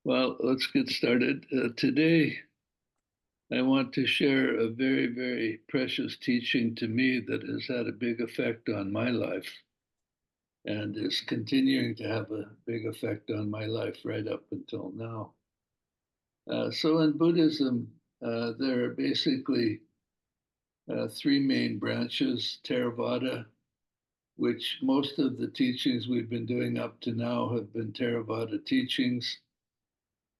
Well, let's get started. Today, I want to share a very, very precious teaching to me that has had a big effect on my life and is continuing to have a big effect on my life right up until now. So, in Buddhism, there are basically three main branches: Theravada, which most of the teachings we've been doing up to now have been Theravada teachings.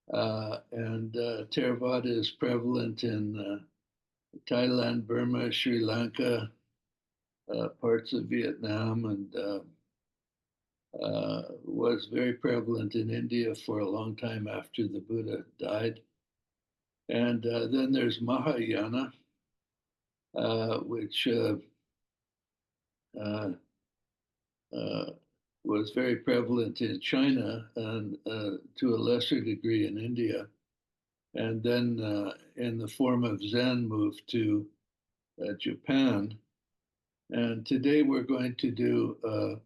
And Theravada is prevalent in Thailand, Burma, Sri Lanka, parts of Vietnam, and was very prevalent in India for a long time after the Buddha died. And then there's Mahayana, which uh, uh, was very prevalent in China and to a lesser degree in India. And then in the form of Zen moved to Japan. And today we're going to do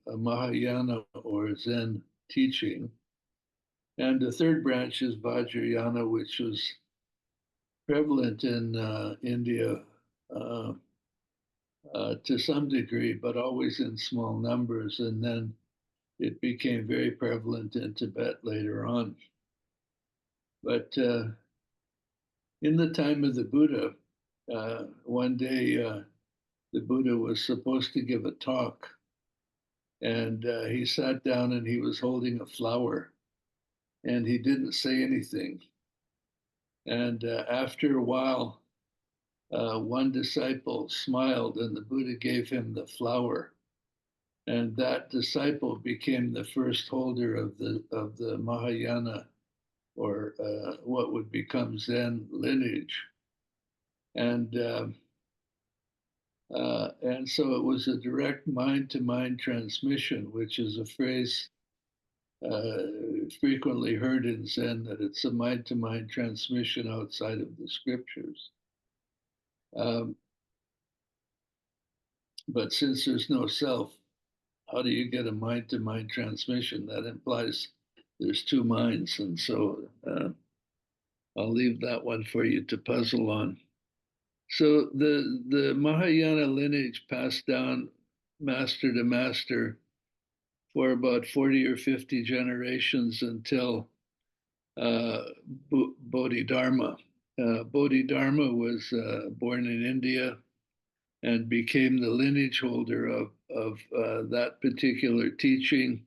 a Mahayana or Zen teaching. And the third branch is Vajrayana, which was prevalent in India uh, to some degree, but always in small numbers. And then it became very prevalent in Tibet later on. But in the time of the Buddha, one day the Buddha was supposed to give a talk, and he sat down and he was holding a flower, and he didn't say anything. And after a while, one disciple smiled, and the Buddha gave him the flower, and that disciple became the first holder of the Mahayana, or what would become Zen lineage, and so it was a direct mind-to-mind transmission, which is a phrase frequently heard in Zen, that it's a mind-to-mind transmission outside of the scriptures. Um, but since there's no self, how do you get a mind-to-mind transmission? That implies there's two minds, and so I'll leave that one for you to puzzle on. So the Mahayana lineage passed down master to master for about 40 or 50 generations until Bodhidharma. Bodhidharma was born in India and became the lineage holder of that particular teaching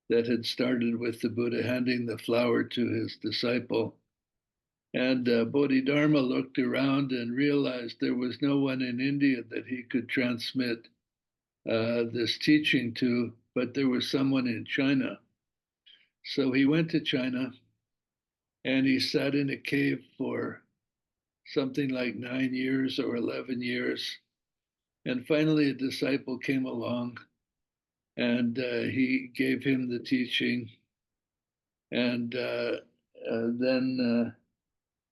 that had started with the Buddha handing the flower to his disciple. And Bodhidharma looked around and realized there was no one in India that he could transmit this teaching to, but there was someone in China. So he went to China and he sat in a cave for something like 9 years or 11 years. And finally, a disciple came along and he gave him the teaching. And then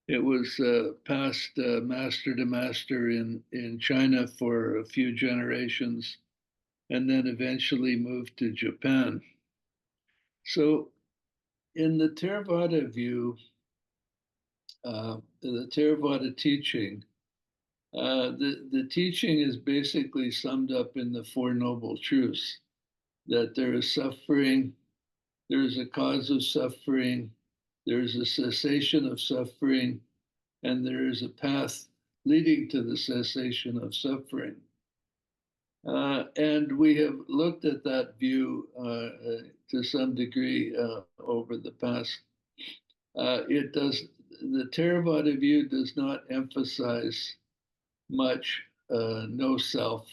it was passed master to master in China for a few generations, and then eventually moved to Japan. So, in the Theravada view, the Theravada teaching, the teaching is basically summed up in the Four Noble Truths, that there is suffering, there is a cause of suffering, there is a cessation of suffering, and there is a path leading to the cessation of suffering. And we have looked at that view to some degree over the past. The Theravada view does not emphasize much no self.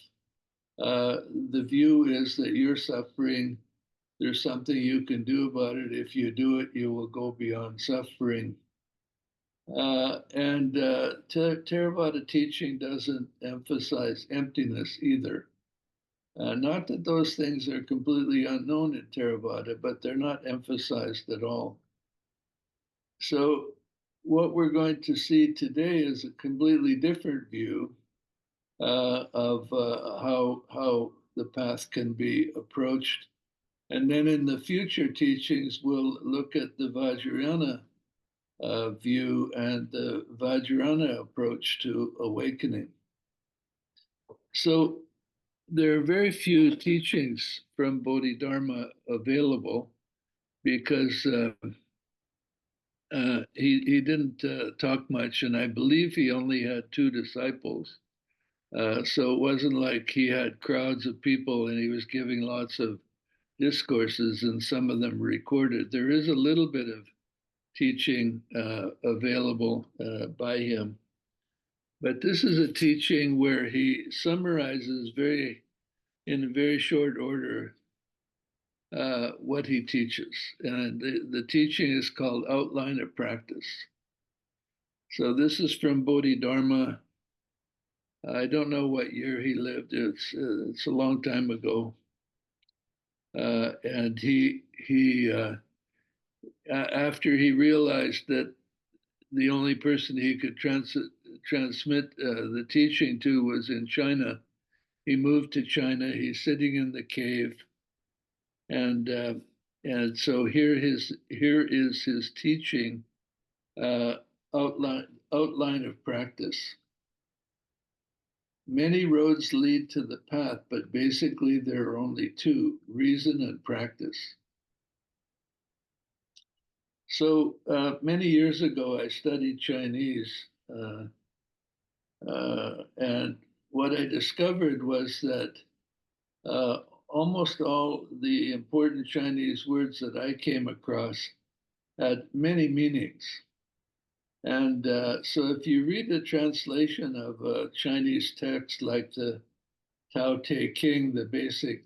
The view is that you're suffering, there's something you can do about it. If you do it, you will go beyond suffering. And Theravada teaching doesn't emphasize emptiness either. Not that those things are completely unknown in Theravada, but they're not emphasized at all. So, what we're going to see today is a completely different view of how the path can be approached. And then in the future teachings, we'll look at the Vajrayana view and the Vajrayana approach to awakening. So there are very few teachings from Bodhidharma available because he didn't talk much, and I believe he only had two disciples. So it wasn't like he had crowds of people and he was giving lots of discourses, and some of them recorded. There is a little bit of teaching available by him, but this is a teaching where he summarizes in a very short order what he teaches, and the teaching is called Outline of Practice. So this is from Bodhidharma. I don't know what year he lived. It's a long time ago, and he after he realized that the only person he could transmit the teaching to was in China, he moved to China. He's sitting in the cave, and so here is his teaching uh, outline of practice. Many roads lead to the path, but basically there are only two: reason and practice. So many years ago, I studied Chinese, and what I discovered was that almost all the important Chinese words that I came across had many meanings. And so if you read the translation of a Chinese text like the Tao Te King, the basic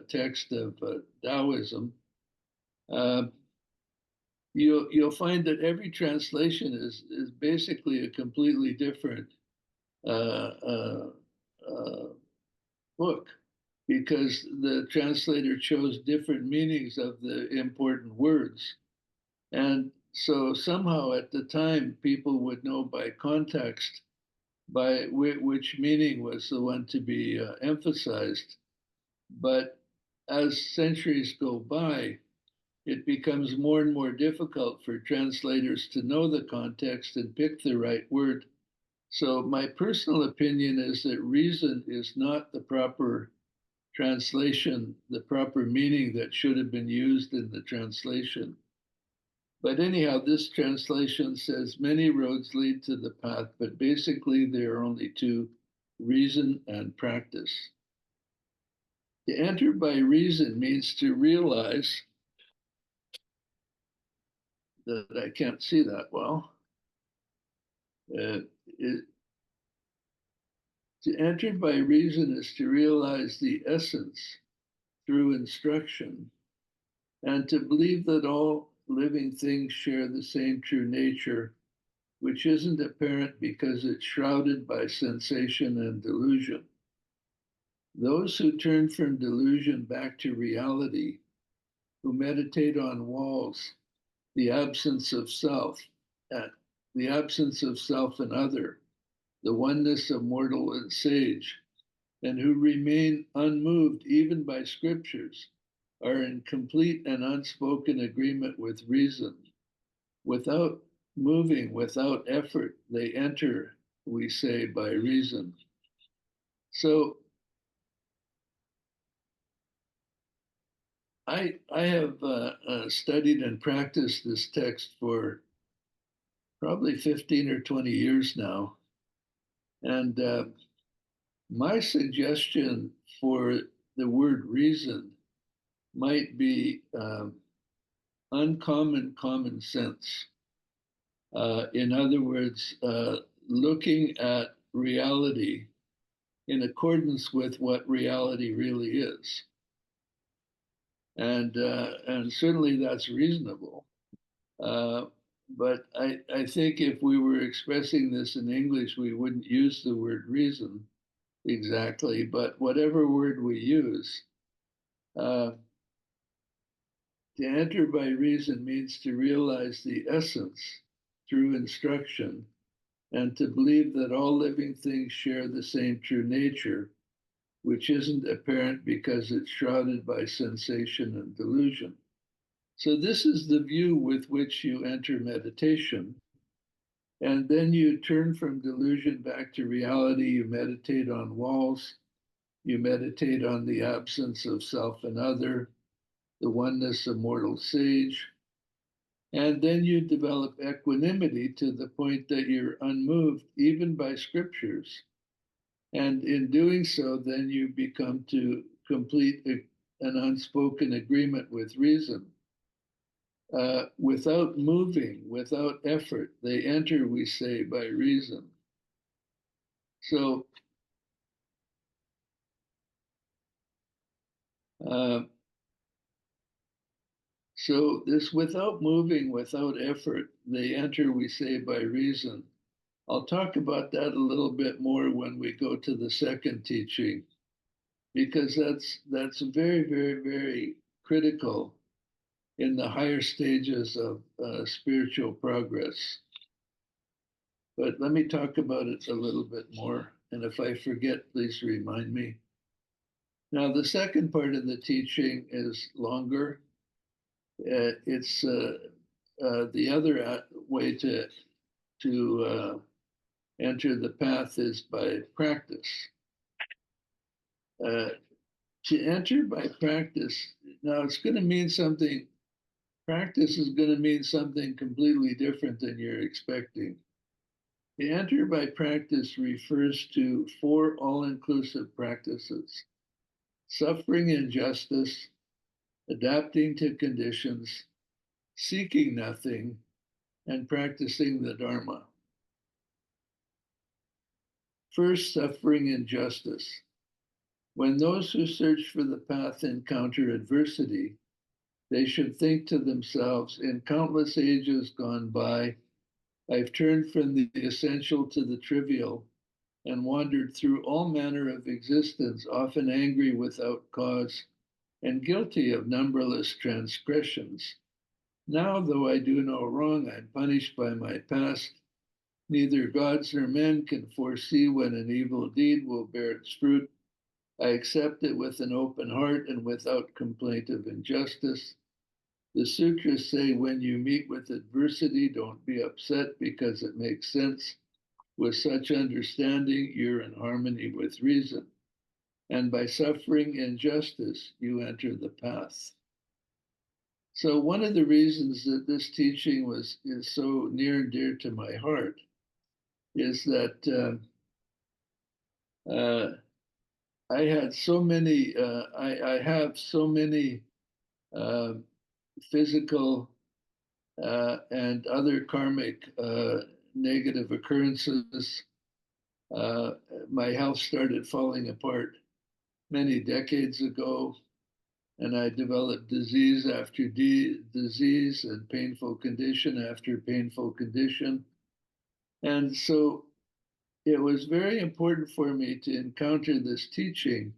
text of Taoism, uh, you'll find that every translation is basically a completely different uh, uh, uh, book, because the translator chose different meanings of the important words. And so somehow at the time, people would know by context by which meaning was the one to be emphasized. But as centuries go by, it becomes more and more difficult for translators to know the context and pick the right word. So my personal opinion is that reason is not the proper translation, the proper meaning that should have been used in the translation. But anyhow, this translation says many roads lead to the path, but basically there are only two: reason and practice. To enter by reason means to realize that I can't see that well. Uh, it, to enter by reason is to realize the essence through instruction, and to believe that all living things share the same true nature, which isn't apparent because it's shrouded by sensation and delusion. Those who turn from delusion back to reality, who meditate on walls, the absence of self, the absence of self and other, the oneness of mortal and sage, and who remain unmoved even by scriptures, are in complete and unspoken agreement with reason. Without moving, without effort, they enter, we say, by reason. So I have studied and practiced this text for probably 15 or 20 years now. And my suggestion for the word reason might be uncommon common sense. In other words, looking at reality in accordance with what reality really is. And certainly that's reasonable. But I think if we were expressing this in English, we wouldn't use the word reason exactly, but whatever word we use, to enter by reason means to realize the essence through instruction, and to believe that all living things share the same true nature, which isn't apparent because it's shrouded by sensation and delusion. So this is the view with which you enter meditation. And then you turn from delusion back to reality. You meditate on walls. You meditate on the absence of self and other, the oneness of mortal sage. And then you develop equanimity to the point that you're unmoved even by scriptures. And in doing so, then you become to complete an unspoken agreement with reason. Without moving, without effort, they enter, we say, by reason. So, uh, so this without moving, without effort, they enter, we say, by reason. I'll talk about that a little bit more when we go to the second teaching, because that's very, very, very critical in the higher stages of spiritual progress. But let me talk about it a little bit more. And if I forget, please remind me. Now, the second part of the teaching is longer. It's the other way to enter the path is by practice. To enter by practice, now it's going to mean something. Practice is going to mean something completely different than you're expecting. To enter by practice refers to four all-inclusive practices: suffering injustice, adapting to conditions, seeking nothing, and practicing the Dharma. First, suffering injustice. When those who search for the path encounter adversity, they should think to themselves, in countless ages gone by, I've turned from the essential to the trivial and wandered through all manner of existence, often angry without cause and guilty of numberless transgressions. Now, though I do no wrong, I'm punished by my past. Neither gods nor men can foresee when an evil deed will bear its fruit. I accept it with an open heart and without complaint of injustice. The sutras say when you meet with adversity, don't be upset because it makes sense. With such understanding, you're in harmony with reason. And by suffering injustice, you enter the path. So one of the reasons that this teaching is so near and dear to my heart is that I had so many, I have so many uh, physical and other karmic negative occurrences. My health started falling apart many decades ago, and I developed disease after disease and painful condition after painful condition. And so it was very important for me to encounter this teaching.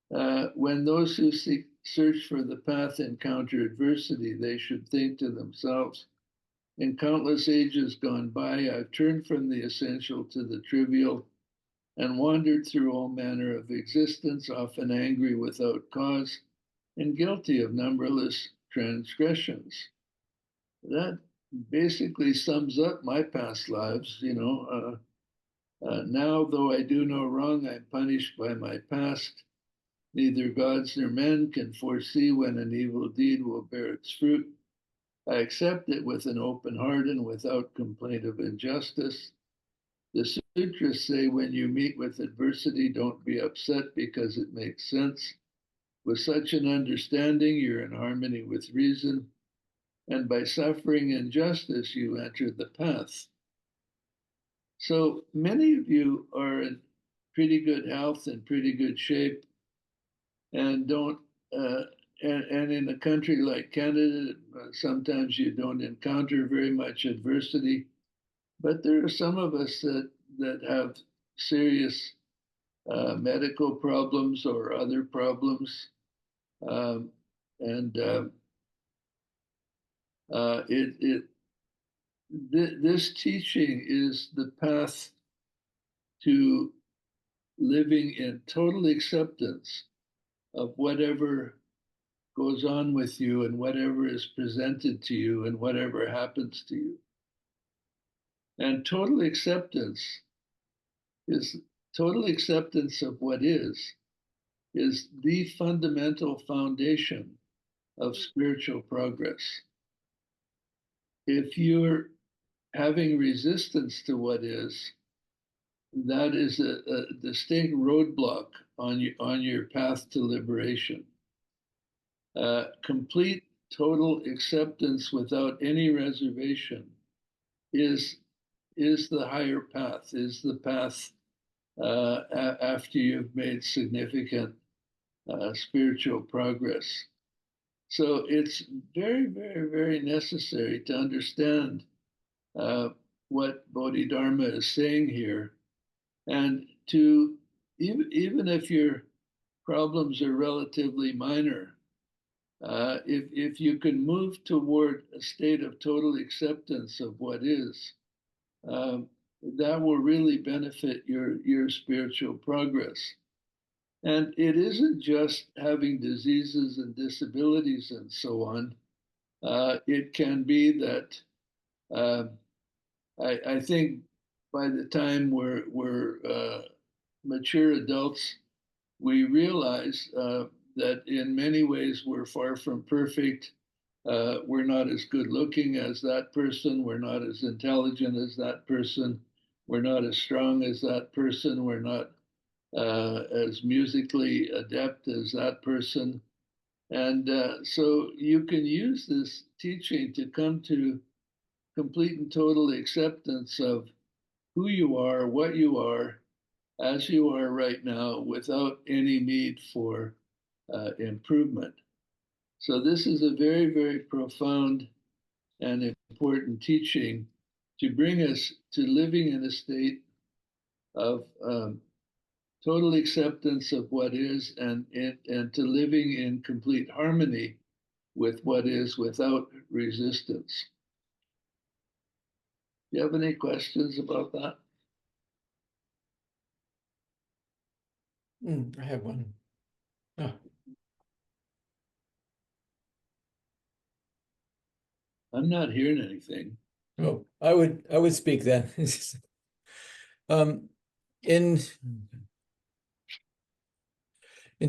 When those who search for the path encounter adversity, they should think to themselves, in countless ages gone by, I've turned from the essential to the trivial and wandered through all manner of existence, often angry without cause and guilty of numberless transgressions. That basically sums up my past lives. Now, though I do no wrong, I'm punished by my past. Neither gods nor men can foresee when an evil deed will bear its fruit. I accept it with an open heart and without complaint of injustice. The sutras say when you meet with adversity, don't be upset because it makes sense. With such an understanding, you're in harmony with reason, and by suffering injustice, you enter the path. So many of you are in pretty good health and pretty good shape, and don't. And in a country like Canada, sometimes you don't encounter very much adversity, but there are some of us that have serious medical problems or other problems, um, and this teaching is the path to living in total acceptance of whatever goes on with you and whatever is presented to you and whatever happens to you. And is total acceptance of what is the fundamental foundation of spiritual progress. If you're having resistance to what is, that is a distinct roadblock on your path to liberation. Complete total acceptance without any reservation is the higher path, is the path after you've made significant spiritual progress. So it's very, very, very necessary to understand what Bodhidharma is saying here, and to even if your problems are relatively minor, if you can move toward a state of total acceptance of what is, that will really benefit your spiritual progress. And it isn't just having diseases and disabilities and so on. It can be that uh, I think by the time we're mature adults, we realize that in many ways we're far from perfect. We're not as good looking as that person. We're not as intelligent as that person. We're not as strong as that person. We're not as musically adept as that person. And so you can use this teaching to come to complete and total acceptance of who you are, what you are, as you are right now, without any need for improvement. So this is a very, very profound and important teaching to bring us to living in a state of total acceptance of what is, and to living in complete harmony with what is without resistance. Do you have any questions about that? I have one. Oh. I'm not hearing anything. Oh, I would speak then. In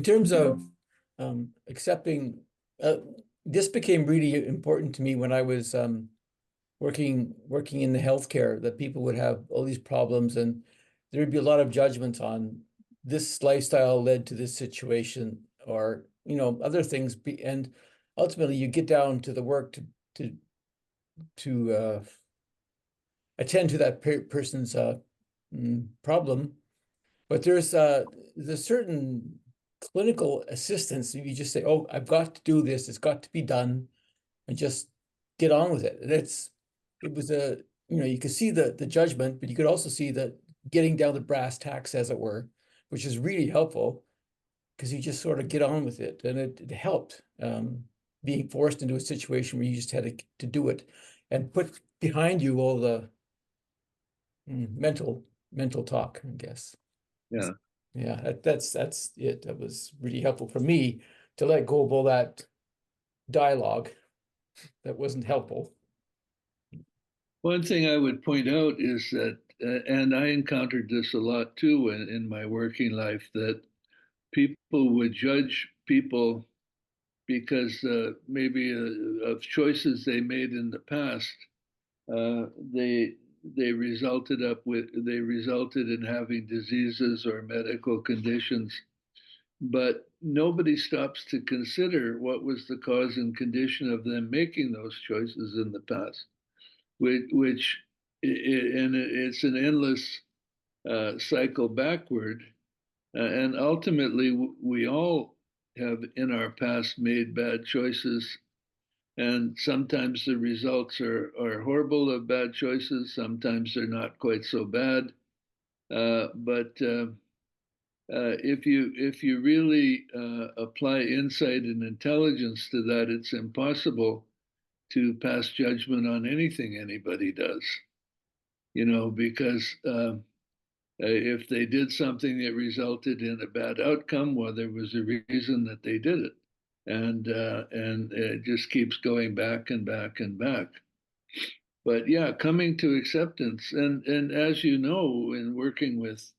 terms of accepting, this became really important to me when I was working in the healthcare, that people would have all these problems and there would be a lot of judgment on this lifestyle led to this situation, or other things. And ultimately, you get down to the work to attend to that person's problem, but there's certain clinical assistance. You just say, "Oh, I've got to do this. It's got to be done," and just get on with it. And it was you could see the judgment, but you could also see that getting down to brass tacks, as it were, which is really helpful because you just sort of get on with it, and it helped. Being forced into a situation where you just had to do it and put behind you all the mental talk, I guess. Yeah. Yeah, that's it. That was really helpful for me to let go of all that dialogue that wasn't helpful. One thing I would point out is that, and I encountered this a lot too in my working life, that people would judge people because maybe of choices they made in the past. Uh, they they resulted in having diseases or medical conditions, but nobody stops to consider what was the cause and condition of them making those choices in the past, which and it's an endless cycle backward. And ultimately, we all have in our past made bad choices. And sometimes the results are horrible of bad choices. Sometimes they're not quite so bad. But if you really apply insight and intelligence to that, it's impossible to pass judgment on anything anybody does. Because if they did something that resulted in a bad outcome, well, there was a reason that they did it. and it just keeps going back and back and back. But yeah, coming to acceptance, and as you know, in working with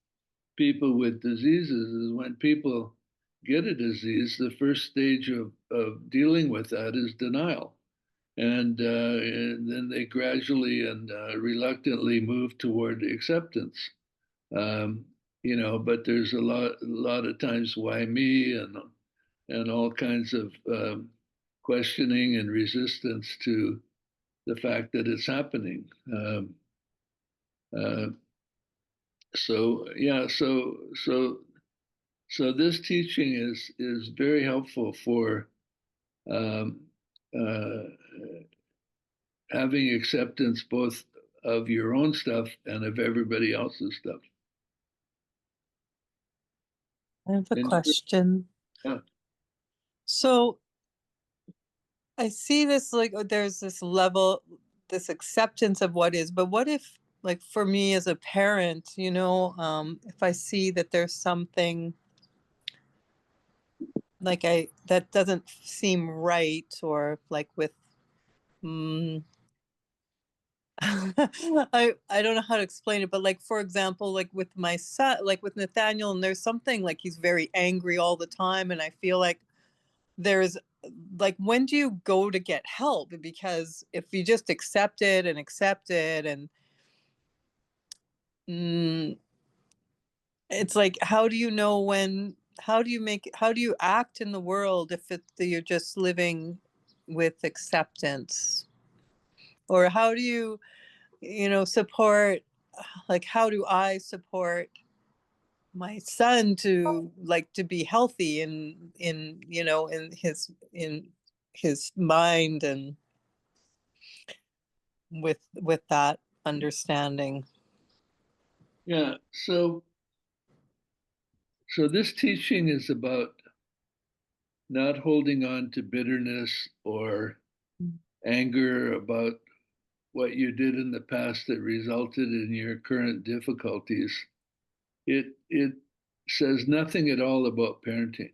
people with diseases, is when people get a disease, the first stage of dealing with that is denial. And then they gradually and reluctantly move toward acceptance. Um, but there's a lot of times, why me, and all kinds of questioning and resistance to the fact that it's happening. Uh, so yeah, so this teaching is very helpful for um, uh, having acceptance both of your own stuff and of everybody else's stuff. I have a And question. yeah. So I see this like there's this level, this acceptance of what is, but what if, like for me as a parent, if I see that there's something like that doesn't seem right, or like with I don't know how to explain it, but like for example, like with my son, like with Nathaniel, and there's something like he's very angry all the time, and I feel like there's like, when do you go to get help? Because if you just accept it and it's like, how do you know when, how do you act in the world if you're just living with acceptance? Or how do you support, like how do I support my son to be healthy in his mind, and with that understanding? Yeah. So this teaching is about not holding on to bitterness or anger about what you did in the past that resulted in your current difficulties. It says nothing at all about parenting.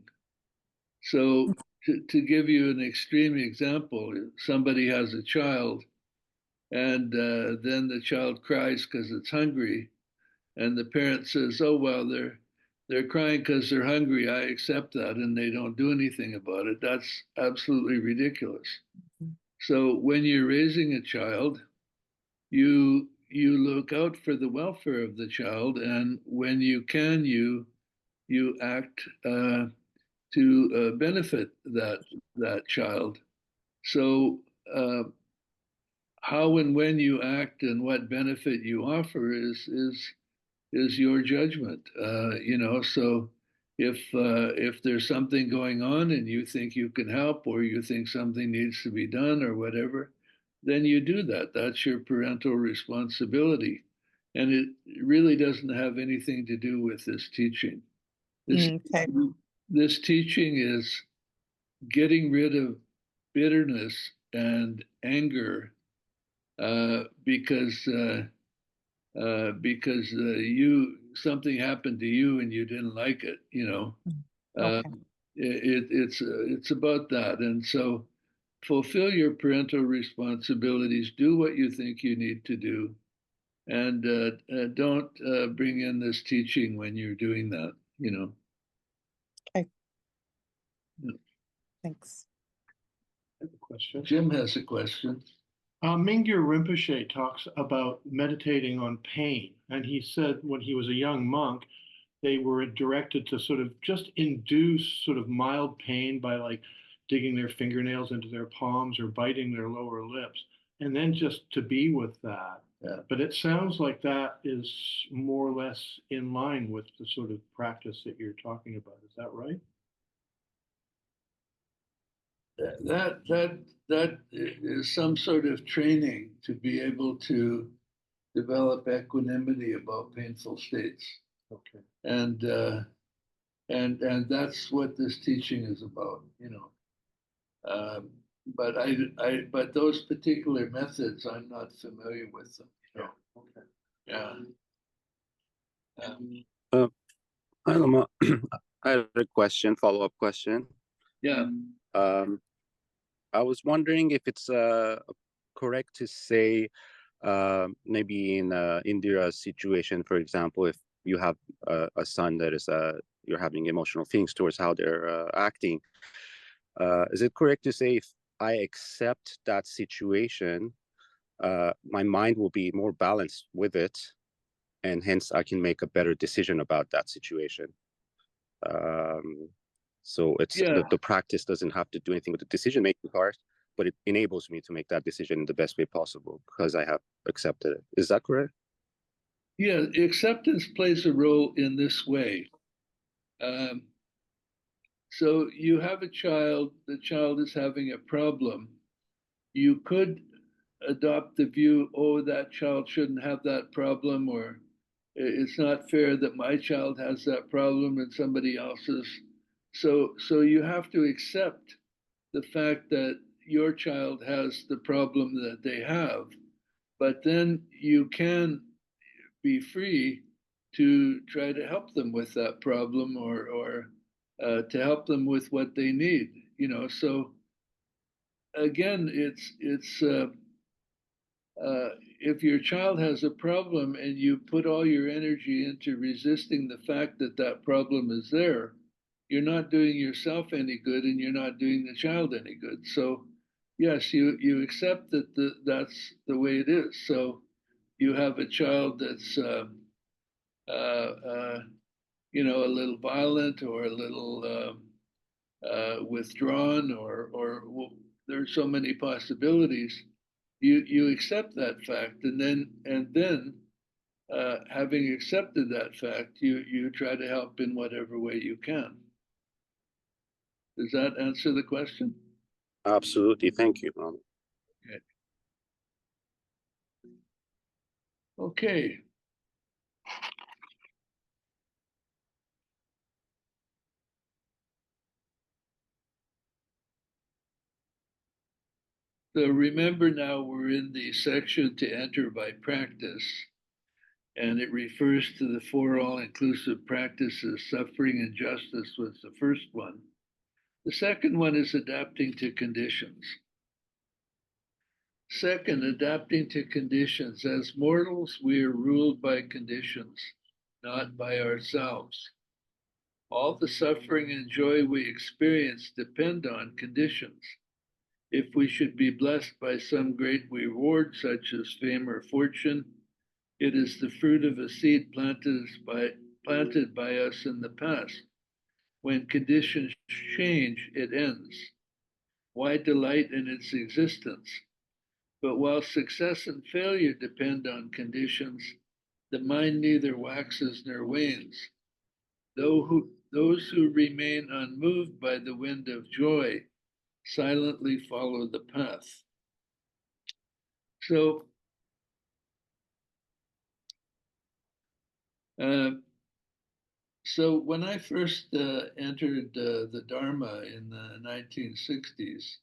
So to give you an extreme example, somebody has a child, and then the child cries because it's hungry, and the parent says, "Oh well, they're crying because they're hungry. I accept that," and they don't do anything about it. That's absolutely ridiculous. So when you're raising a child, you look out for the welfare of the child, and when you can, you act to benefit that child. So how and when you act and what benefit you offer is your judgment. So if there's something going on and you think you can help, or you think something needs to be done or whatever, then you do that. That's your parental responsibility. And it really doesn't have anything to do with this teaching. This, Okay. this teaching is getting rid of bitterness and anger because you something happened to you and you didn't like it. Okay. It's about that, and so fulfill your parental responsibilities. Do what you think you need to do, and don't bring in this teaching when you're doing that. Okay. Yeah. Thanks. I have a question. Jim has a question. Mingyur Rinpoche talks about meditating on pain, and he said when he was a young monk, they were directed to sort of just induce sort of mild pain by like digging their fingernails into their palms or biting their lower lips, and then just to be with that. Yeah. But it sounds like that is more or less in line with the sort of practice that you're talking about. Is that right? That is some sort of training to be able to develop equanimity about painful states. Okay. And that's what this teaching is about. But those particular methods, I'm not familiar with them. Okay. Yeah. Hi, Lama. I had a question, follow-up question. Yeah. I was wondering if it's correct to say, maybe in Indira's situation, for example, if you have a son that is you're having emotional feelings towards how they're acting, is it correct to say if I accept that situation, my mind will be more balanced with it, and hence I can make a better decision about that situation? So it's Yeah. the practice doesn't have to do anything with the decision making part, but it enables me to make that decision in the best way possible because I have accepted it. Is that correct? Yeah, acceptance plays a role in this way. So you have a child, the child is having a problem. You could adopt the view, oh, that child shouldn't have that problem, or it's not fair that my child has that problem and somebody else's. So you have to accept the fact that your child has the problem that they have, but then you can be free to try to help them with that problem, or to help them with what they need. So again, it's if your child has a problem and you put all your energy into resisting the fact that that problem is there, you're not doing yourself any good and you're not doing the child any good. So yes, you accept that that's the way it is. So you have a child that's uh, uh, a little violent, or a little withdrawn, or well, there's so many possibilities. You accept that fact, and then having accepted that fact, you try to help in whatever way you can. Does that answer the question? Absolutely. Thank you. Okay. So remember, now we're in the section to enter by practice, and it refers to the four all-inclusive practices. Suffering and justice was the first one. The second one is adapting to conditions. Second, adapting to conditions. As mortals, we are ruled by conditions, not by ourselves. All the suffering and joy we experience depend on conditions. If we should be blessed by some great reward, such as fame or fortune, it is the fruit of a seed planted by us in the past. When conditions change, it ends. Why delight in its existence? But while success and failure depend on conditions, the mind neither waxes nor wanes. Those who remain unmoved by the wind of joy silently follow the path. So, when I first entered the Dharma in the 1960s,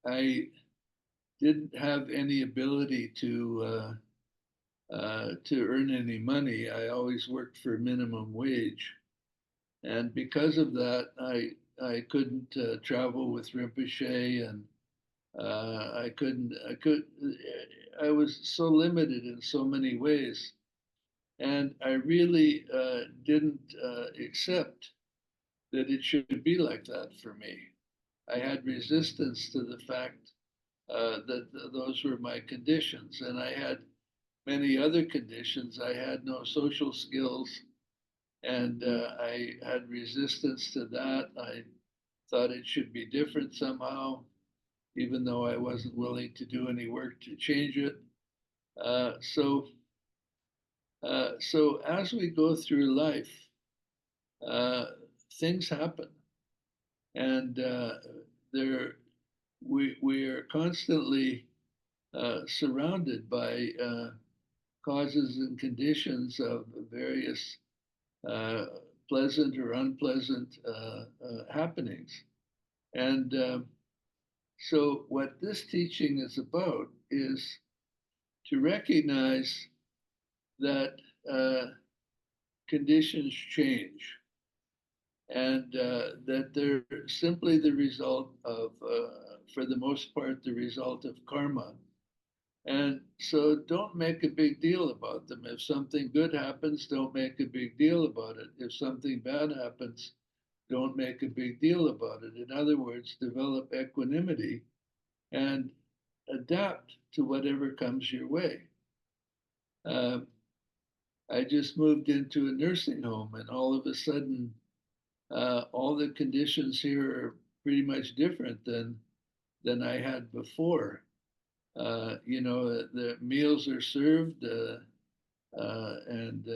I didn't have any ability to earn any money. I always worked for minimum wage, and because of that, I couldn't travel with Rinpoche, and I was so limited in so many ways, and I really didn't accept that it should be like that for me. I had resistance to the fact that those were my conditions, and I had many other conditions. I had no social skills, and I had resistance to that. I thought it should be different somehow, even though I wasn't willing to do any work to change it. So as we go through life, things happen, and we are constantly surrounded by causes and conditions of various pleasant or unpleasant happenings. And so what this teaching is about is to recognize that conditions change. and that they're simply the result of, for the most part, the result of karma. And so don't make a big deal about them. If something good happens, don't make a big deal about it. If something bad happens, don't make a big deal about it. In other words, develop equanimity and adapt to whatever comes your way. I just moved into a nursing home, and all of a sudden, all the conditions here are pretty much different than I had before. You know, the meals are served, and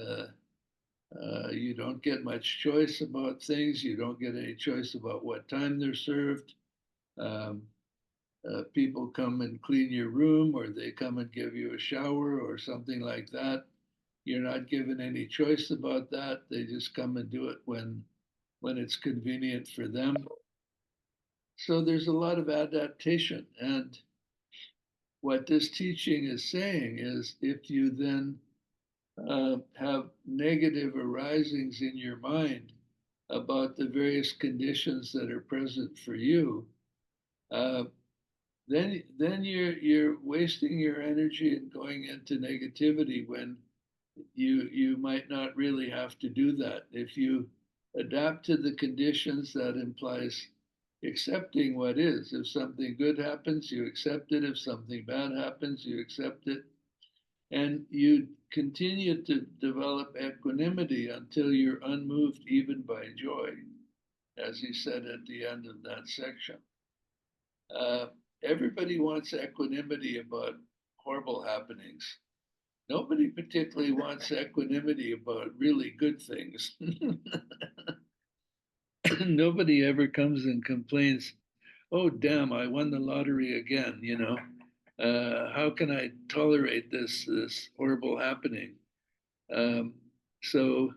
you don't get much choice about things. You don't get any choice about what time they're served. Um, People come and clean your room, or they come and give you a shower or something like that. You're not given any choice about that. They just come and do it when it's convenient for them. So there's a lot of adaptation. And what this teaching is saying is if you then have negative arisings in your mind about the various conditions that are present for you, uh, then you're wasting your energy and going into negativity when you might not really have to do that. If you adapt to the conditions, that implies accepting what is. If something good happens, you accept it. If something bad happens, you accept it. And you continue to develop equanimity until you're unmoved even by joy, as he said at the end of that section. Everybody wants equanimity about horrible happenings. Nobody particularly wants equanimity about really good things. Nobody ever comes and complains, oh, damn, I won the lottery again, you know. How can I tolerate this horrible happening? So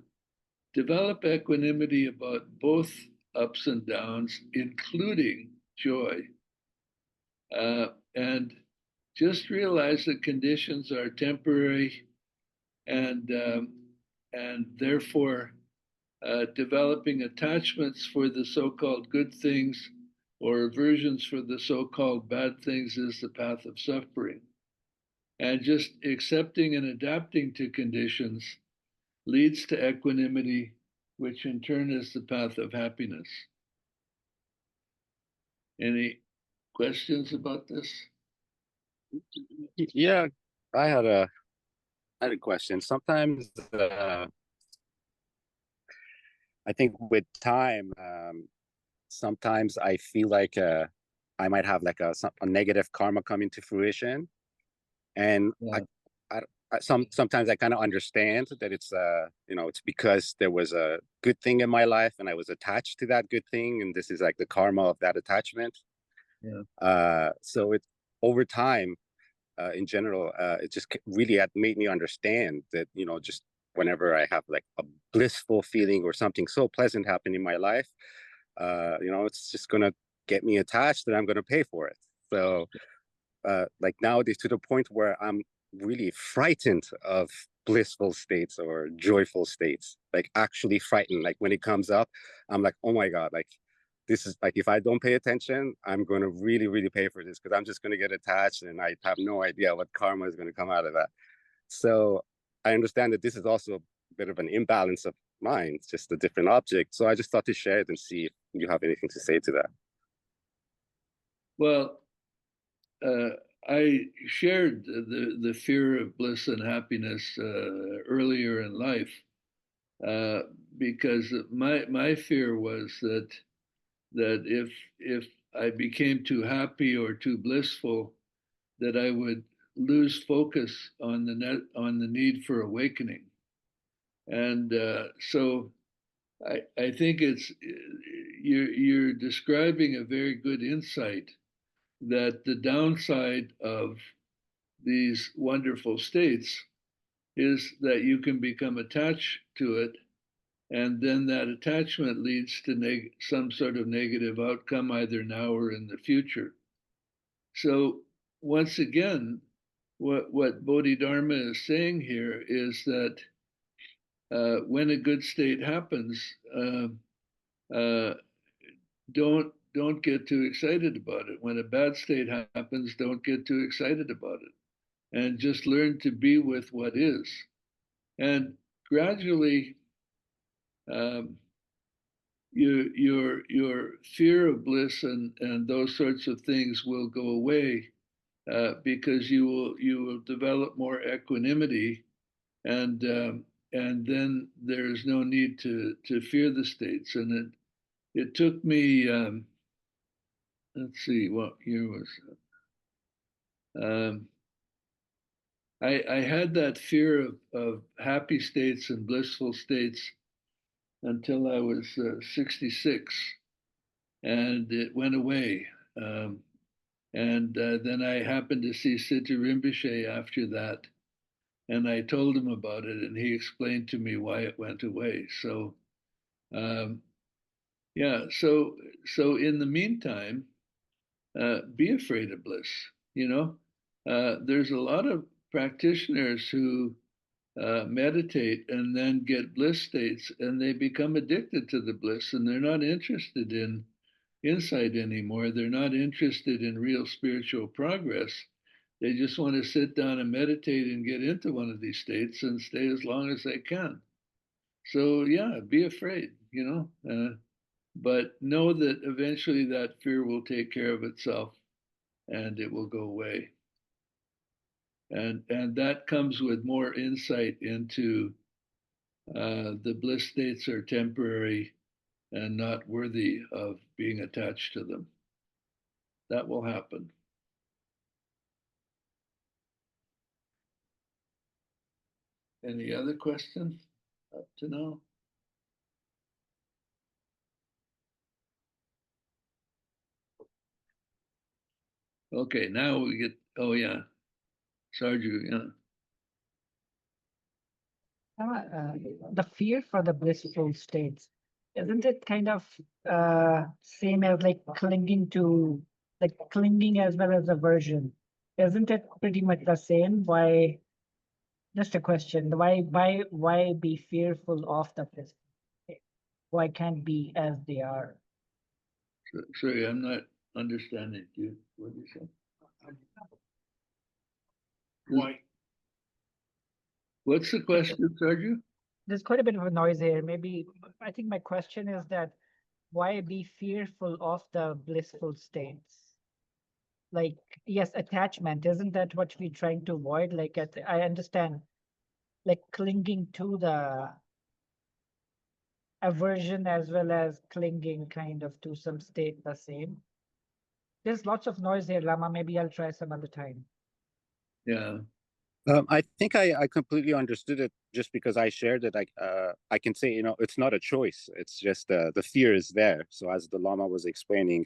develop equanimity about both ups and downs, including joy. And just realize that conditions are temporary, and therefore developing attachments for the so-called good things or aversions for the so-called bad things is the path of suffering. And just accepting and adapting to conditions leads to equanimity, which in turn is the path of happiness. Any questions about this? Yeah, I had a question. Sometimes I think with time, sometimes I feel like I might have like a negative karma coming to fruition, and Yeah. sometimes I kind of understand that it's it's because there was a good thing in my life and I was attached to that good thing, and this is like the karma of that attachment. Yeah. So it over time, in general, it just really had made me understand that just whenever I have like a blissful feeling or something so pleasant happen in my life, it's just gonna get me attached and I'm gonna pay for it. So like nowadays, to the point where I'm really frightened of blissful states or joyful states, like actually frightened. Like when it comes up, I'm like, oh my God, like this is like, if I don't pay attention, I'm going to really, really pay for this because I'm just going to get attached and I have no idea what karma is going to come out of that. So I understand that this is also a bit of an imbalance of mind, it's just a different object. So I just thought to share it and see if you have anything to say to that. Well, I shared the fear of bliss and happiness earlier in life because my fear was that if I became too happy or too blissful, that I would lose focus on the need for awakening, and so I think it's you're describing a very good insight that the downside of these wonderful states is that you can become attached to it, and then that attachment leads to some sort of negative outcome either now or in the future. So once again, what Bodhidharma is saying here is that when a good state happens, uh, don't get too excited about it. When a bad state happens, don't get too excited about it, and just learn to be with what is. And gradually, um, your fear of bliss and those sorts of things will go away, because you will develop more equanimity, and then there's no need to fear the states. And it took me, let's see, what year was it? I had that fear of happy states and blissful states until I was 66, and it went away. And then I happened to see Sidney Rinpoche after that, and I told him about it, and he explained to me why it went away. So, yeah, so in the meantime, be afraid of bliss. You know, there's a lot of practitioners who meditate and then get bliss states, and they become addicted to the bliss, and they're not interested in insight anymore. They're not interested in real spiritual progress. They just want to sit down and meditate and get into one of these states and stay as long as they can. So yeah, be afraid, but know that eventually that fear will take care of itself and it will go away. And that comes with more insight into the bliss states are temporary and not worthy of being attached to them. That will happen. Any other questions up to now? Okay, now we get, oh yeah, Sarju, yeah. The fear for the blissful states, isn't it kind of same as like clinging as well as aversion? Isn't it pretty much the same? Why? Just a question. Why be fearful of the blissful state? Why can't be as they are? Sorry, I'm not understanding you. What did you say? Why? What's the question, Sarju? There's quite a bit of a noise here. Maybe I think my question is that why be fearful of the blissful states? Like, yes, attachment, isn't that what we're trying to avoid? Like, I understand, like clinging to the aversion as well as clinging kind of to some state the same. There's lots of noise here, Lama. Maybe I'll try some other time. Yeah. I think I completely understood it just because I shared it. I can say, it's not a choice. It's just the fear is there. So as the Lama was explaining,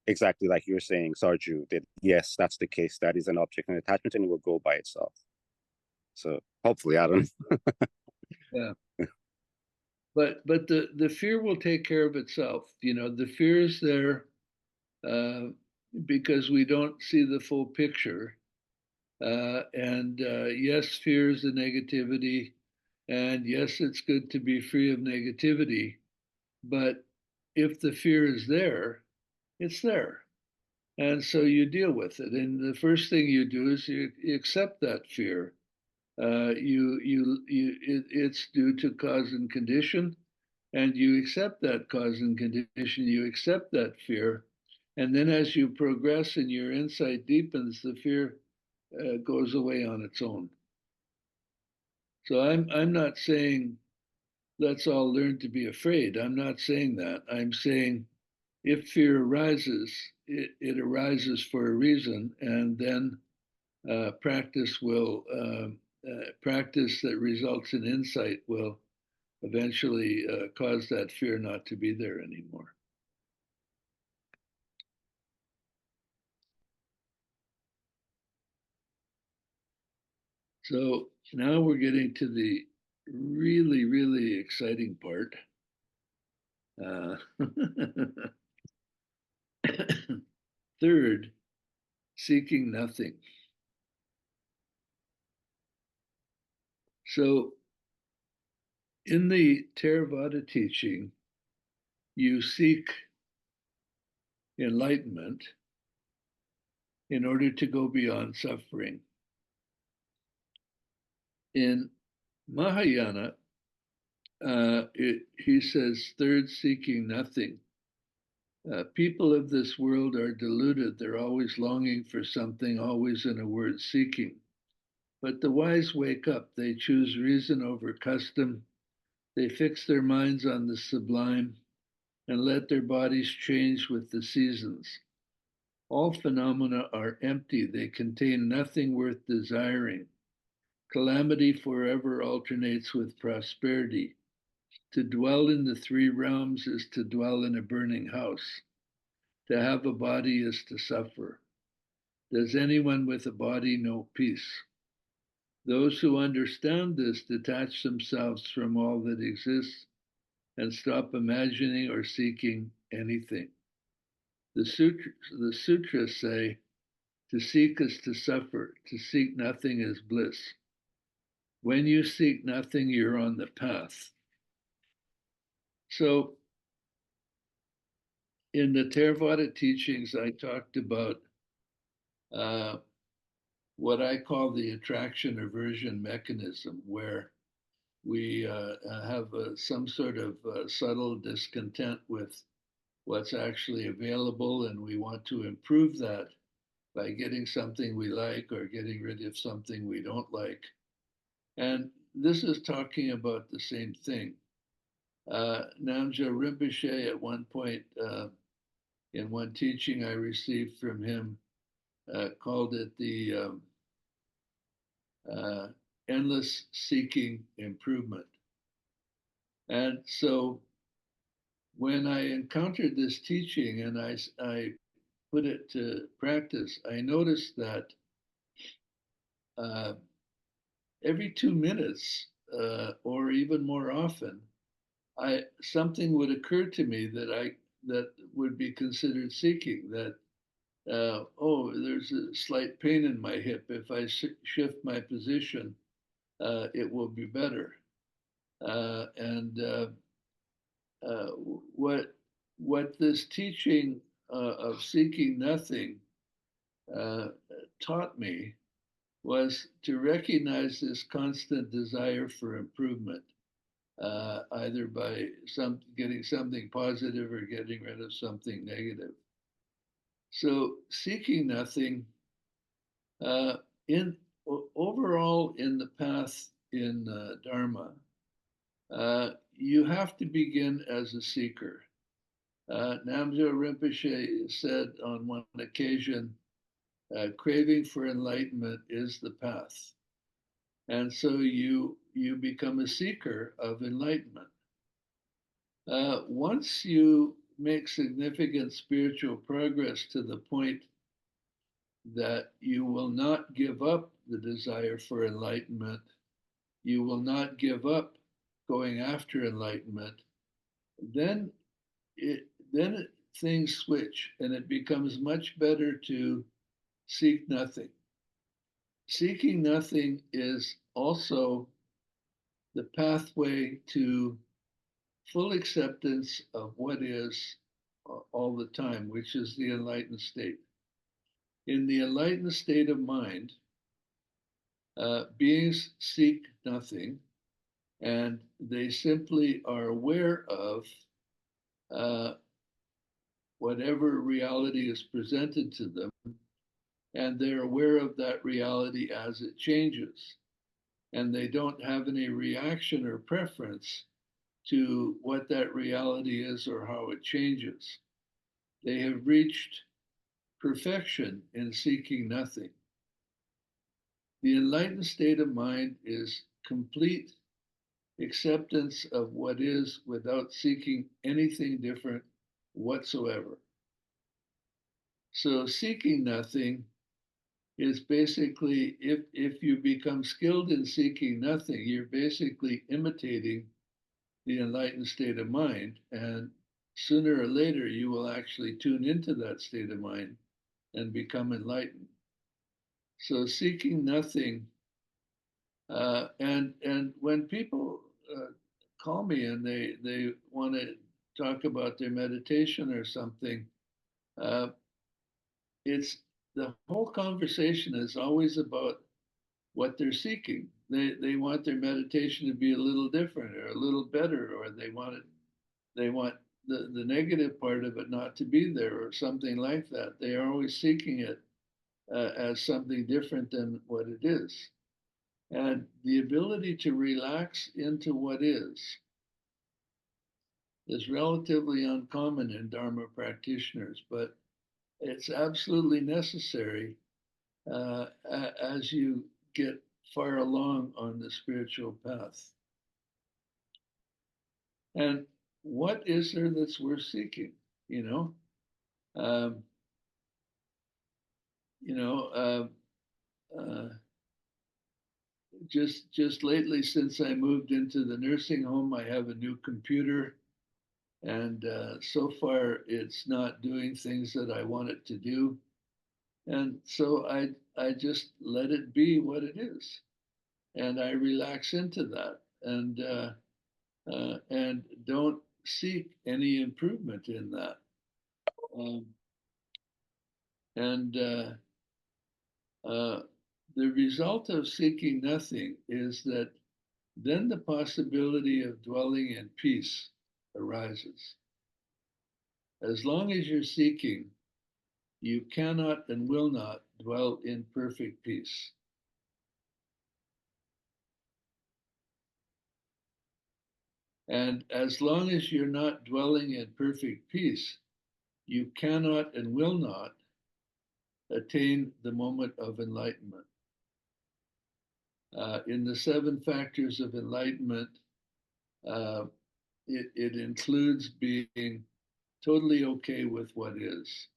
exactly like you're saying, Sarju, that yes, that's the case. That is an object and attachment, and it will go by itself. So hopefully, I don't know. Yeah. But the fear will take care of itself. The fear is there because we don't see the full picture. And yes, fear is the negativity. And yes, it's good to be free of negativity. But if the fear is there, it's there. And so you deal with it. And the first thing you do is you accept that fear. It's due to cause and condition, and you accept that cause and condition. You accept that fear, and then as you progress and your insight deepens, the fear goes away on its own. So I'm not saying let's all learn to be afraid. I'm not saying that. I'm saying if fear arises, it arises for a reason, and then practice that results in insight will eventually cause that fear not to be there anymore. So now we're getting to the really, really exciting part. Third, seeking nothing. So in the Theravada teaching, you seek enlightenment in order to go beyond suffering. In Mahayana, he says, third, seeking nothing. People of this world are deluded. They're always longing for something, always in a word, seeking. But the wise wake up. They choose reason over custom. They fix their minds on the sublime and let their bodies change with the seasons. All phenomena are empty. They contain nothing worth desiring. Calamity forever alternates with prosperity. To dwell in the three realms is to dwell in a burning house. To have a body is to suffer. Does anyone with a body know peace? Those who understand this detach themselves from all that exists and stop imagining or seeking anything. The sutras say, to seek is to suffer, to seek nothing is bliss. When you seek nothing, you're on the path. So, in the Theravada teachings, I talked about what I call the attraction aversion mechanism, where we have some sort of subtle discontent with what's actually available, and we want to improve that by getting something we like or getting rid of something we don't like. And this is talking about the same thing. Namja Rinpoche, at one point, in one teaching I received from him, called it the endless seeking improvement. And so when I encountered this teaching and I put it to practice, I noticed that every 2 minutes, or even more often, something would occur to me that would be considered seeking. That there's a slight pain in my hip. If I shift my position, it will be better. What this teaching of seeking nothing taught me was to recognize this constant desire for improvement, either by getting something positive or getting rid of something negative. So seeking nothing, overall in the path in Dharma, you have to begin as a seeker. Namjo Rinpoche said on one occasion, craving for enlightenment is the path. And so you become a seeker of enlightenment. Once you make significant spiritual progress to the point that you will not give up the desire for enlightenment, you will not give up going after enlightenment, then things switch and it becomes much better to seek nothing. Seeking nothing is also the pathway to full acceptance of what is all the time, which is the enlightened state. In the enlightened state of mind, beings seek nothing, and they simply are aware of whatever reality is presented to them, and they're aware of that reality as it changes. And they don't have any reaction or preference to what that reality is or how it changes. They have reached perfection in seeking nothing. The enlightened state of mind is complete acceptance of what is without seeking anything different whatsoever. So seeking nothing is basically, if you become skilled in seeking nothing, you're basically imitating the enlightened state of mind, and sooner or later you will actually tune into that state of mind and become enlightened. So seeking nothing, and when people call me and they want to talk about their meditation or something, it's the whole conversation is always about what they're seeking. They want their meditation to be a little different or a little better, or they want the negative part of it not to be there or something like that. They are always seeking it as something different than what it is. And the ability to relax into what is relatively uncommon in Dharma practitioners, but it's absolutely necessary as you get far along on the spiritual path. And what is there that's worth seeking? You know, um, you know, just lately, since I moved into the nursing home, I have a new computer, and so far it's not doing things that I want it to do, and so I just let it be what it is, and I relax into that, and don't seek any improvement in that, and the result of seeking nothing is that then the possibility of dwelling in peace arises. As long as you're seeking, you cannot and will not dwell in perfect peace. And as long as you're not dwelling in perfect peace, you cannot and will not attain the moment of enlightenment. In the 7 factors of enlightenment, it includes being totally okay with what is.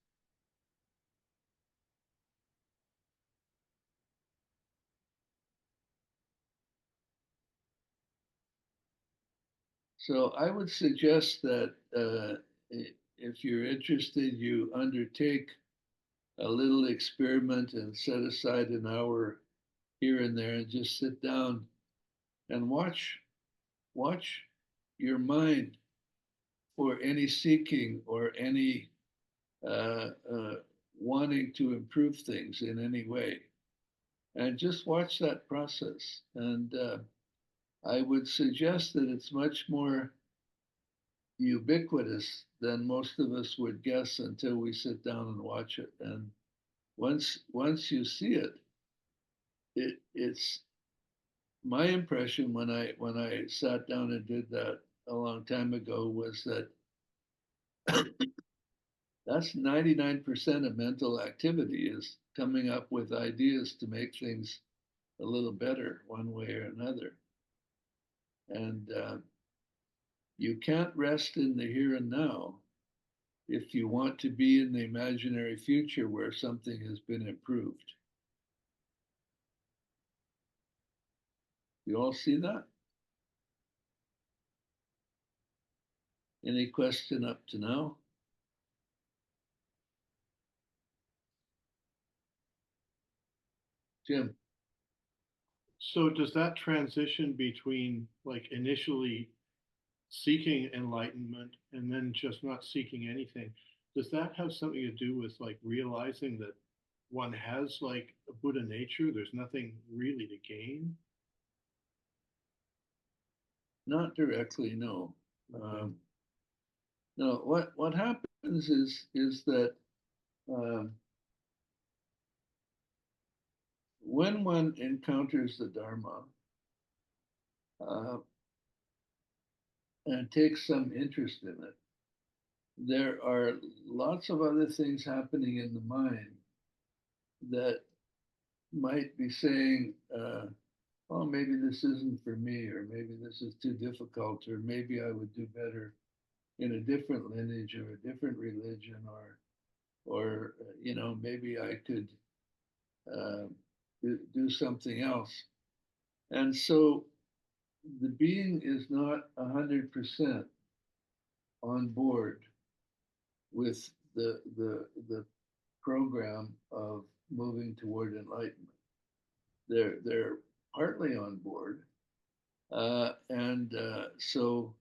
So I would suggest that if you're interested, you undertake a little experiment and set aside an hour here and there and just sit down and watch your mind for any seeking or any wanting to improve things in any way. And just watch that process. And I would suggest that it's much more ubiquitous than most of us would guess until we sit down and watch it. And once you see it, it's my impression when I sat down and did that a long time ago was that that's 99% of mental activity is coming up with ideas to make things a little better one way or another. And you can't rest in the here and now if you want to be in the imaginary future where something has been improved. You all see that? Any question up to now? Jim? So does that transition between like initially seeking enlightenment and then just not seeking anything, does that have something to do with like realizing that one has like a Buddha nature, there's nothing really to gain? Not directly, no. No, what happens is that when one encounters the Dharma and takes some interest in it, there are lots of other things happening in the mind that might be saying, oh, maybe this isn't for me, or maybe this is too difficult, or maybe I would do better in a different lineage or a different religion, or maybe I could do something else. And so the being is not 100% on board with the program of moving toward enlightenment. They're partly on board, and so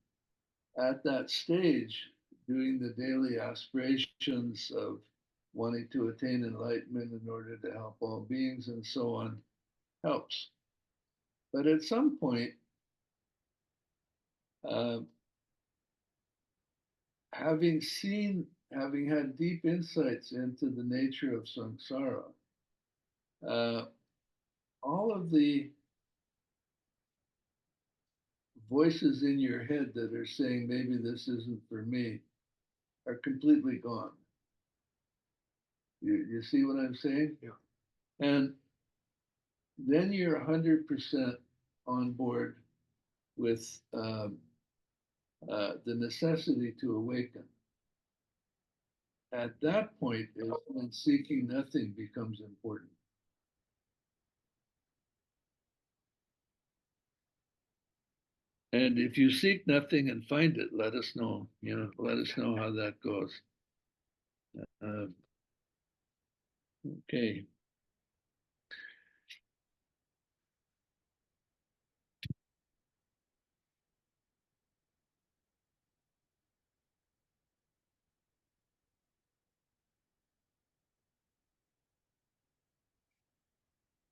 at that stage, doing the daily aspirations of wanting to attain enlightenment in order to help all beings and so on helps. But at some point, having had deep insights into the nature of samsara, all of the voices in your head that are saying maybe this isn't for me are completely gone. You see what I'm saying? Yeah. And then you're 100% on board with the necessity to awaken. At that point is when seeking nothing becomes important. And if you seek nothing and find it, let us know. Let us know how that goes. Okay.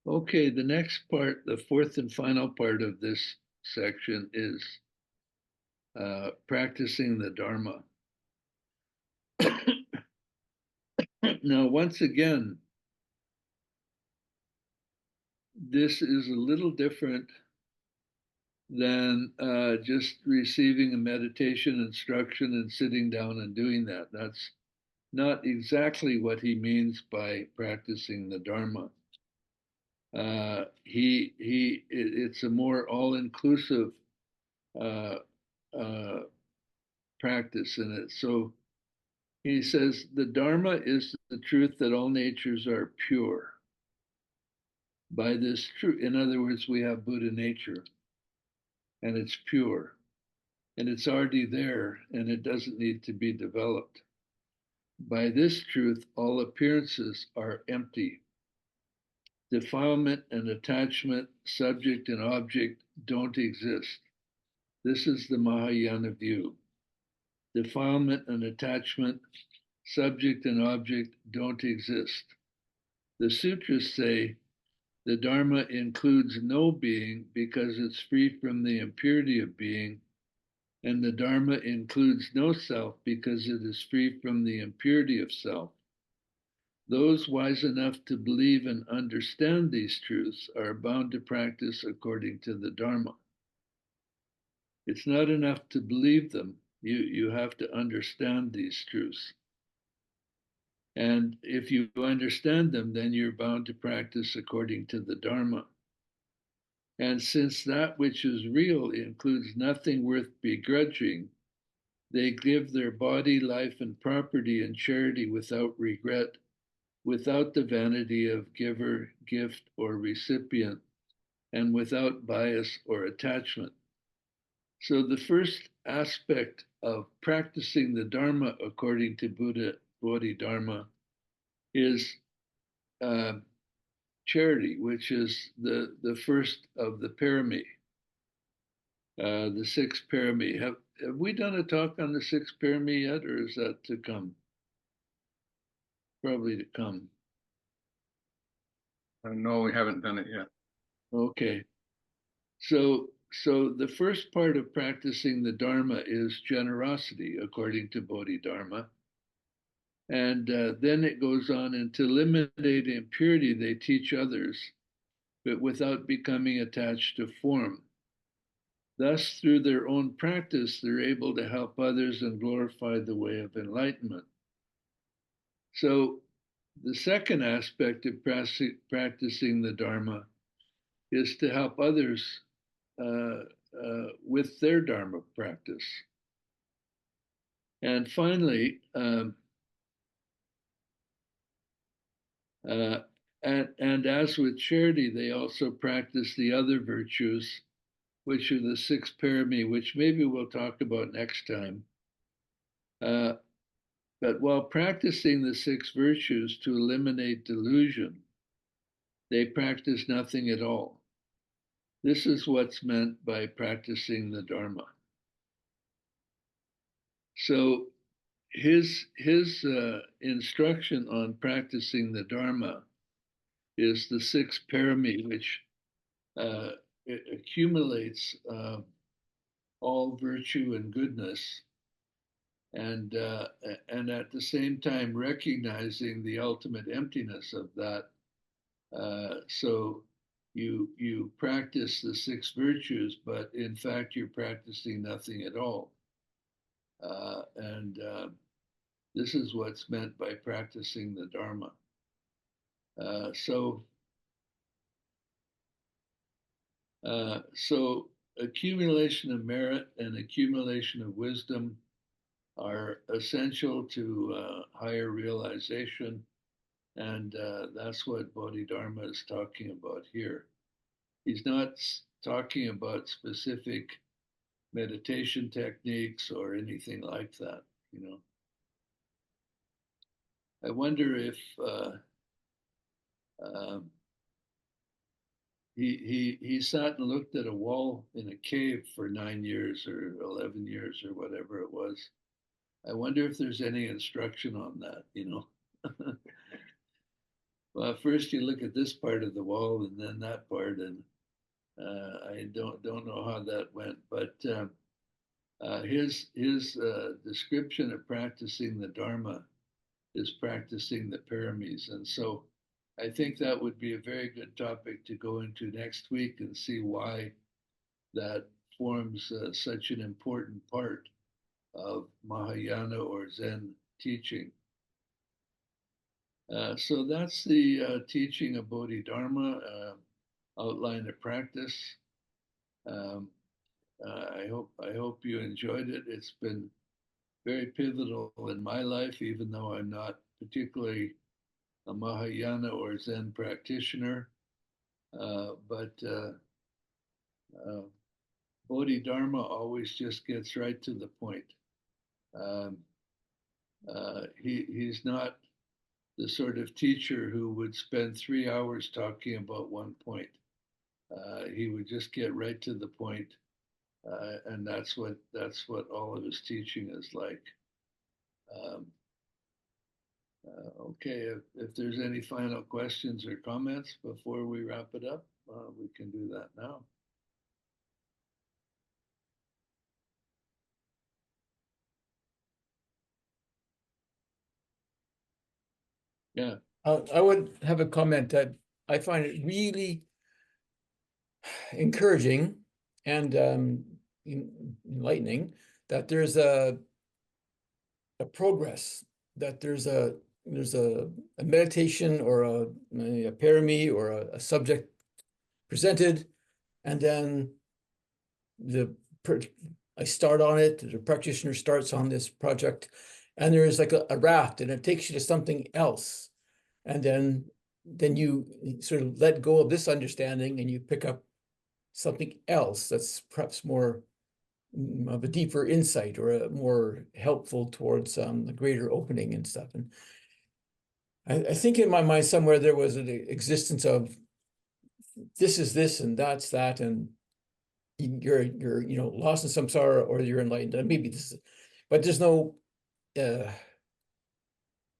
Okay, the next part, the fourth and final part of this section is practicing the Dharma. Now, once again, this is a little different than just receiving a meditation instruction and sitting down and doing that. That's not exactly what he means by practicing the Dharma. It's a more all-inclusive practice in it. So he says the Dharma is the truth that all natures are pure. By this truth, in other words, we have Buddha nature, and it's pure, and it's already there, and it doesn't need to be developed. By this truth, all appearances are empty. Defilement and attachment, subject and object, don't exist. This is the Mahayana view. Defilement and attachment, subject and object, don't exist. The sutras say the Dharma includes no being because it's free from the impurity of being, and the Dharma includes no self because it is free from the impurity of self. Those wise enough to believe and understand these truths are bound to practice according to the Dharma. It's not enough to believe them. You have to understand these truths. And if you understand them, then you're bound to practice according to the Dharma. And since that which is real includes nothing worth begrudging, they give their body, life, and property in charity without regret, without the vanity of giver, gift, or recipient, and without bias or attachment. So the first aspect of practicing the Dharma according to Bodhidharma is charity, which is the first of the parami, the sixth parami. Have we done a talk on the sixth parami yet, or is that to come? Probably to come. No, we haven't done it yet. Okay. So the first part of practicing the Dharma is generosity, according to Bodhidharma. And then it goes on, and to eliminate impurity, they teach others, but without becoming attached to form. Thus, through their own practice, they're able to help others and glorify the way of enlightenment. So the second aspect of practicing the Dharma is to help others with their Dharma practice. And finally, and as with charity, they also practice the other virtues, which are the six parami, which maybe we'll talk about next time. But while practicing the six virtues to eliminate delusion, they practice nothing at all. This is what's meant by practicing the Dharma. So his instruction on practicing the Dharma is the sixth parami, which it accumulates all virtue and goodness, and at the same time recognizing the ultimate emptiness of that. So you practice the six virtues, but in fact you're practicing nothing at all. And this is what's meant by practicing the Dharma. So accumulation of merit and accumulation of wisdom are essential to higher realization, and that's what Bodhidharma is talking about here. He's not talking about specific meditation techniques or anything like that, you know. I wonder if he sat and looked at a wall in a cave for 9 years or 11 years or whatever it was. I wonder if there's any instruction on that, you know. Well, first you look at this part of the wall and then that part, and I don't know how that went, but his description of practicing the Dharma is practicing the paramis, and so I think that would be a very good topic to go into next week and see why that forms such an important part of Mahayana or Zen teaching. So that's the teaching of Bodhidharma, outline of practice. I hope you enjoyed it. It's been very pivotal in my life, even though I'm not particularly a Mahayana or Zen practitioner. But Bodhidharma always just gets right to the point. He's not the sort of teacher who would spend 3 hours talking about one point. He would just get right to the point, and that's what all of his teaching is like. Okay, if there's any final questions or comments before we wrap it up, we can do that now. Yeah. I would have a comment that I find it really encouraging and enlightening that there's a progress, that there's a meditation or a parami or a subject presented, and then I start on it, the practitioner starts on this project, and there's like a raft, and it takes you to something else. And then you sort of let go of this understanding and you pick up something else that's perhaps more of a deeper insight or a more helpful towards a greater opening and stuff. And I think in my mind somewhere there was an existence of this is this and that's that, and you're lost in samsara or you're enlightened. And maybe this is, but there's no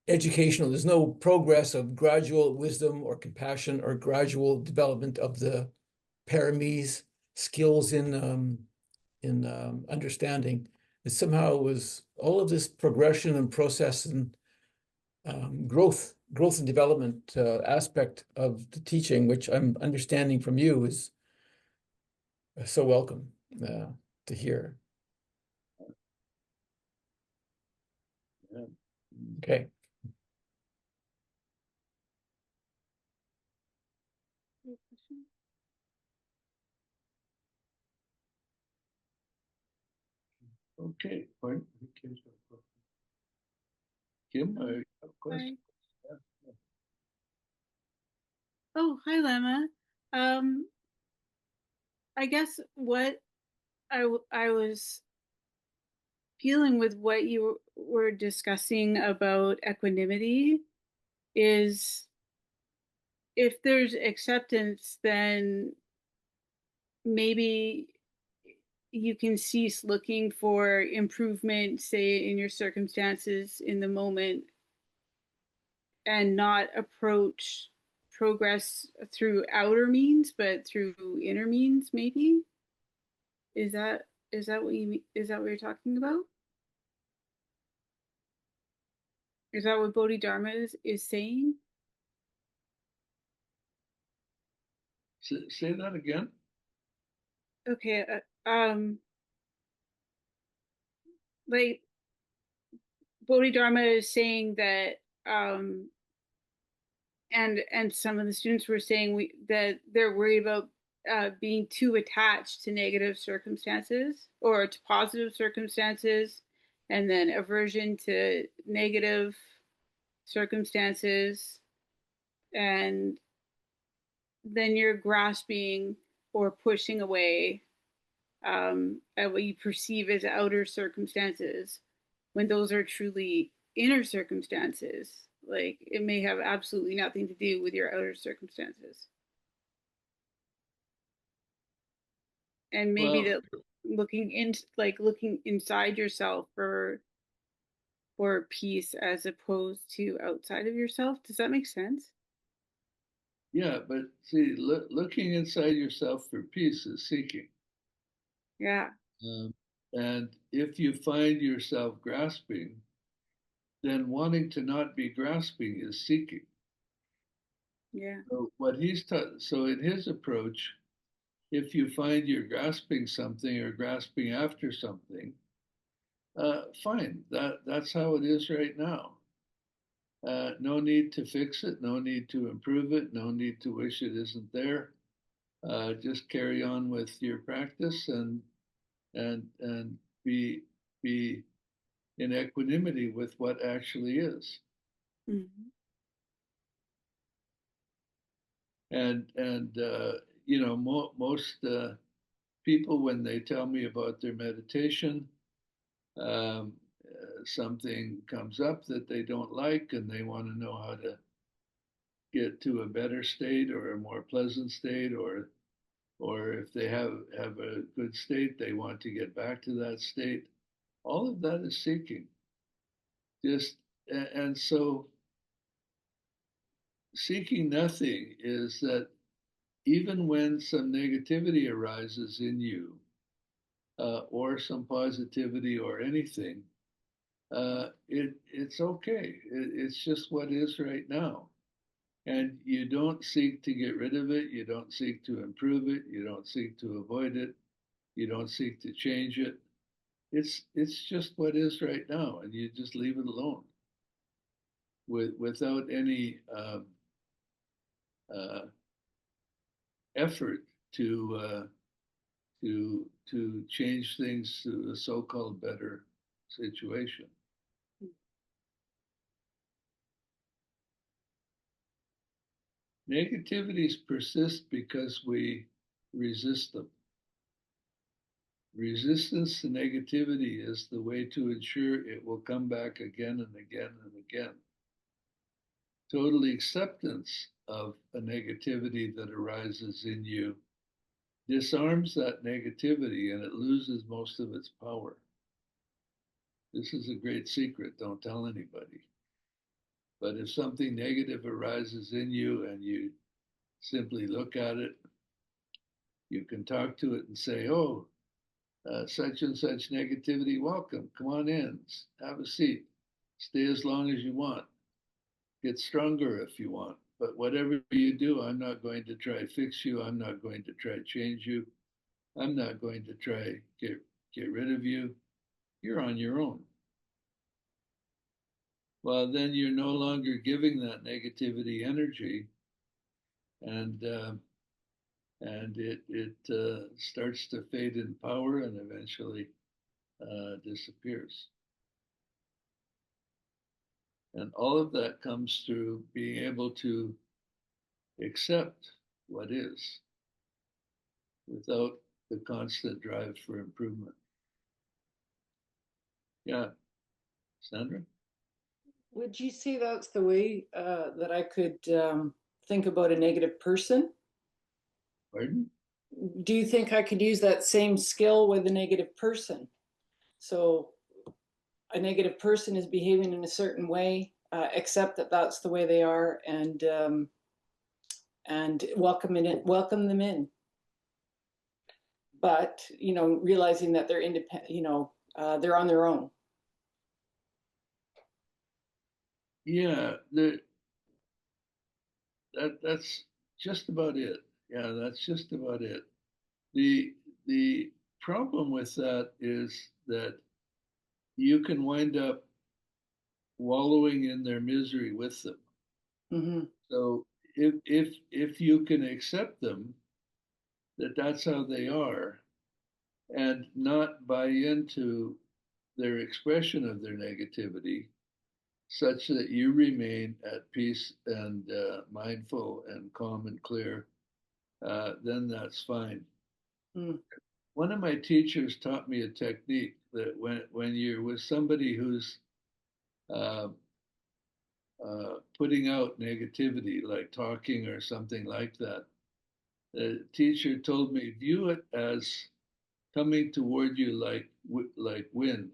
educational, there's no progress of gradual wisdom or compassion or gradual development of the paramis, skills in understanding. It somehow was all of this progression and process and growth and development aspect of the teaching, which I'm understanding from you, is so welcome to hear. Yeah. Okay. Okay. Pardon? Kim, I have a question. Yeah. Oh, hi, Lama. I guess what I was feeling with what you were discussing about equanimity is, if there's acceptance, then maybe you can cease looking for improvement, say in your circumstances in the moment, and not approach progress through outer means, but through inner means, maybe? Is that what you mean? Is that what you're talking about? Is that what Bodhidharma is saying? Say that again. Okay, like Bodhidharma is saying that, and some of the students were saying that they're worried about being too attached to negative circumstances or to positive circumstances, and then aversion to negative circumstances, and then you're grasping or pushing away at what you perceive as outer circumstances, when those are truly inner circumstances. Like, it may have absolutely nothing to do with your outer circumstances. And maybe Well, that looking inside yourself for peace as opposed to outside of yourself. Does that make sense? yeah, but see, looking inside yourself for peace is seeking. Yeah. And if you find yourself grasping, then wanting to not be grasping is seeking. Yeah. So what he's so in his approach, if you find you're grasping something or grasping after something, fine. That's how it is right now. No need to fix it. No need to improve it. No need to wish it isn't there. Just carry on with your practice and be in equanimity with what actually is. Mm-hmm. And you know, most people, when they tell me about their meditation, something comes up that they don't like, and they want to know how to get to a better state or a more pleasant state, or if they have a good state, they want to get back to that state. All of that is seeking. Just and so seeking nothing is that even when some negativity arises in you, or some positivity or anything, it's okay. It's just what is right now. And you don't seek to get rid of it. You don't seek to improve it. You don't seek to avoid it. You don't seek to change it. It's just what is right now, and you just leave it alone, without any uh, effort to change things to a so-called better situation. Negativities persist because we resist them. Resistance to negativity is the way to ensure it will come back again and again and again. Total acceptance of a negativity that arises in you disarms that negativity, and it loses most of its power. This is a great secret. Don't tell anybody. But if something negative arises in you and you simply look at it, you can talk to it and say, oh, such and such negativity, welcome. Come on in. Have a seat. Stay as long as you want. Get stronger if you want. But whatever you do, I'm not going to try fix you. I'm not going to try change you. I'm not going to try get rid of you. You're on your own. Well, then you're no longer giving that negativity energy, and it starts to fade in power and eventually disappears. And all of that comes through being able to accept what is without the constant drive for improvement. Yeah, Sandra? Would you say that's the way that I could think about a negative person? Pardon? do you think I could use that same skill with a negative person? So a negative person is behaving in a certain way, accept that that's the way they are, and welcome them in. But realizing that they're independent, they're on their own. Yeah, that's just about it. Yeah, that's just about it. The problem with that is that you can wind up wallowing in their misery with them. Mm-hmm. So if you can accept them, that's how they are, and not buy into their expression of their negativity, such that you remain at peace and mindful and calm and clear, then that's fine. Mm. One of my teachers taught me a technique that when you're with somebody who's uh, putting out negativity, like talking or something like that, the teacher told me, view it as coming toward you like wind,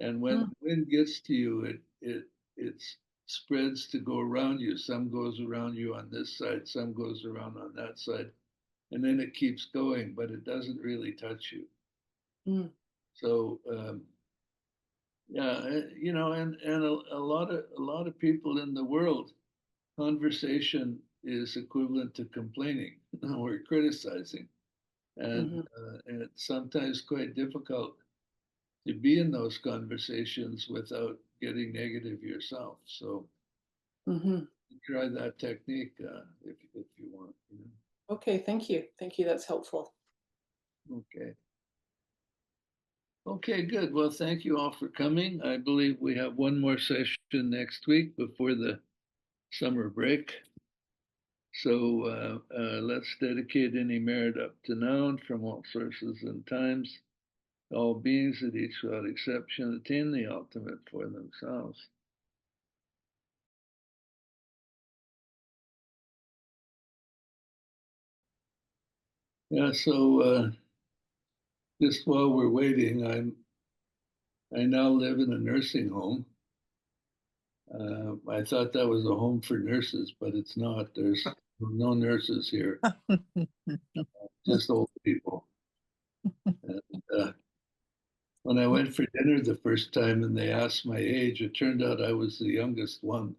and when the wind gets to you, it spreads to go around you. Some goes around you on this side, some goes around on that side, and then it keeps going, but it doesn't really touch you. Mm. So yeah, and a lot of people in the world, conversation is equivalent to complaining or criticizing, and it's sometimes quite difficult to be in those conversations without getting negative yourself. So try that technique if you want. Okay, thank you. Thank you. That's helpful. Okay. Okay, good. Well, thank you all for coming. I believe we have one more session next week before the summer break. So let's dedicate any merit up to now from all sources and times. All beings that each without exception attain the ultimate for themselves. Yeah, so just while we're waiting, I now live in a nursing home. I thought that was a home for nurses, but it's not. There's no nurses here, just old people. And, when I went for dinner the first time and they asked my age, it turned out I was the youngest one.